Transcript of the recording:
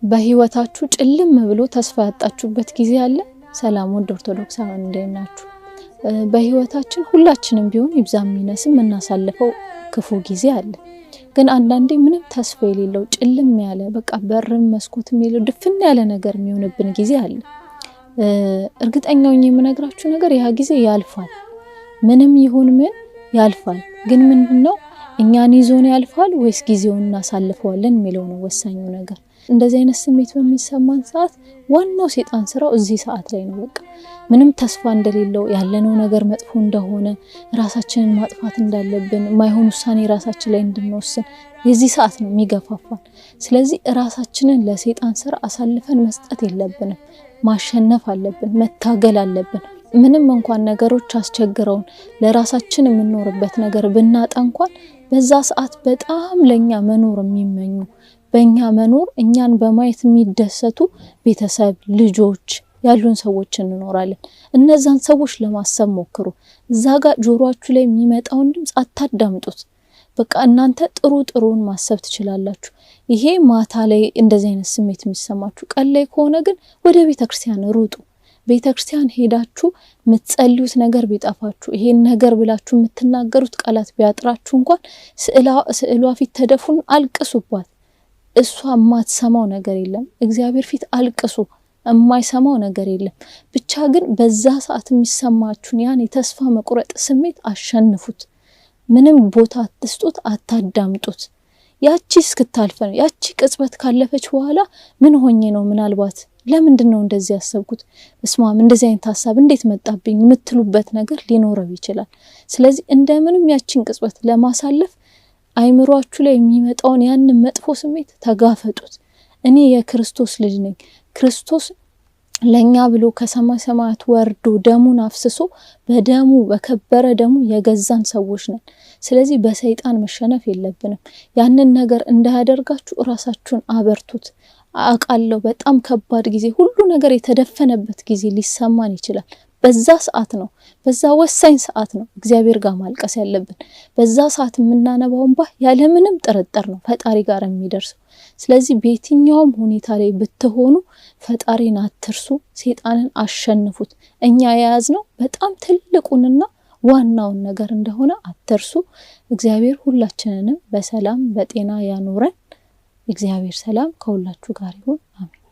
በህይወታችሁ ጭልም ብሎ ተስፋ ያጣችሁበት ጊዜ አለ? ሰላም ወደ ኦርቶዶክሳውያን እንደናችሁ። በህይወታችን ሁላችንም ቢሆን ይብዛም ይነስም እናሳልፈው ክፉ ጊዜ አለ። ግን አንዳንዴ ምንም ተስፋ የሌለው ጭልም ያለ በቃ በርም መስኮትም የሌለው ድፍን ያለ ነገር የሚሆንብን ጊዜ አለ። እርግጠኛው የምነግራችሁ ነገር ያ ጊዜ ያልፋል። ምንም ይሁን ምን ያልፋል። ግን ምንድነው እኛን ይዞን ያልፋል ወይስ ጊዜውን እናሳልፈዋለን የሚለው ነው ወሳኙ ነገር። እንደዚህ አይነት ስሜት በሚሰማን ሰዓት ዋናው ሰይጣን ስራው እዚህ ሰዓት ላይ ነው። በቃ ምንም ተስፋ እንደሌለው ያለነው ነገር መጥፎ እንደሆነ ራሳችንን ማጥፋት እንዳለብን ማይሆን ውሳኔ ራሳችን ላይ እንድንወስን የዚህ ሰዓት ነው የሚገፋፋን። ስለዚህ ራሳችንን ለሰይጣን ስራ አሳልፈን መስጠት የለብንም። ማሸነፍ አለብን፣ መታገል አለብን። ምንም እንኳን ነገሮች አስቸግረውን ለራሳችን የምንኖርበት ነገር ብናጣ እንኳን በዛ ሰዓት በጣም ለኛ መኖር የሚመኙ በእኛ መኖር እኛን በማየት የሚደሰቱ ቤተሰብ ልጆች ያሉን ሰዎች እንኖራለን። እነዛን ሰዎች ለማሰብ ሞክሩ። እዛ ጋር ጆሮአችሁ ላይ የሚመጣውን ድምጽ አታዳምጡት። በቃ እናንተ ጥሩን ማሰብ ትችላላችሁ። ይሄ ማታ ላይ እንደዚህ አይነት ስሜት የሚሰማችሁ፣ ቀን ላይ ከሆነ ግን ወደ ቤተክርስቲያን ሩጡ። ቤተክርስቲያን ሄዳችሁ የምትጸልዩት ነገር ቢጠፋችሁ ይሄን ነገር ብላችሁ የምትናገሩት ቃላት ቢያጥራችሁ እንኳን ስዕሏ ፊት ተደፉን አልቅሱባት። እሷ የማትሰማው ነገር የለም። እግዚአብሔር ፊት አልቅሱ፣ የማይሰማው ነገር የለም። ብቻ ግን በዛ ሰዓት የሚሰማችሁን ያን የተስፋ መቁረጥ ስሜት አሸንፉት። ምንም ቦታ አትስጡት፣ አታዳምጡት። ያቺ እስክታልፍ ነው። ያቺ ቅጽበት ካለፈች በኋላ ምን ሆኜ ነው ምናልባት ለምንድነው እንደዚህ ያሰብኩት እስማም እንደዚህ አይነት ሐሳብ እንዴት መጣብኝ የምትሉበት ነገር ሊኖረው ይችላል። ስለዚህ እንደምንም ያቺን ቅጽበት ለማሳለፍ አይምሮአችሁ ላይ የሚመጣውን ያን መጥፎ ስሜት ተጋፈጡት። እኔ የክርስቶስ ልጅ ነኝ። ክርስቶስ ለኛ ብሎ ከሰማይ ሰማያት ወርዶ ደሙን አፍስሶ በደሙ በከበረ ደሙ የገዛን ሰዎች ነን። ስለዚህ በሰይጣን መሸነፍ የለብንም። ያንን ነገር እንዳያደርጋችሁ ራሳችሁን አበርቱት። አቃለው በጣም ከባድ ጊዜ ሁሉ ነገር የተደፈነበት ጊዜ ሊሰማን ይችላል። በዛ ሰዓት ነው፣ በዛ ወሳኝ ሰዓት ነው እግዚአብሔር ጋር ማልቀስ ያለብን። በዛ ሰዓት የምናነባው እንባ ያለ ምንም ጥርጥር ነው ፈጣሪ ጋር የሚደርሰው። ስለዚህ በየትኛውም ሁኔታ ላይ ብትሆኑ ፈጣሪን አትርሱ፣ ሰይጣንን አሸንፉት። እኛ የያዝነው በጣም ትልቁንና ዋናውን ነገር እንደሆነ አትርሱ። እግዚአብሔር ሁላችንንም በሰላም በጤና ያኑረን። እግዚአብሔር ሰላም ከሁላችሁ ጋር ይሁን። አሜን።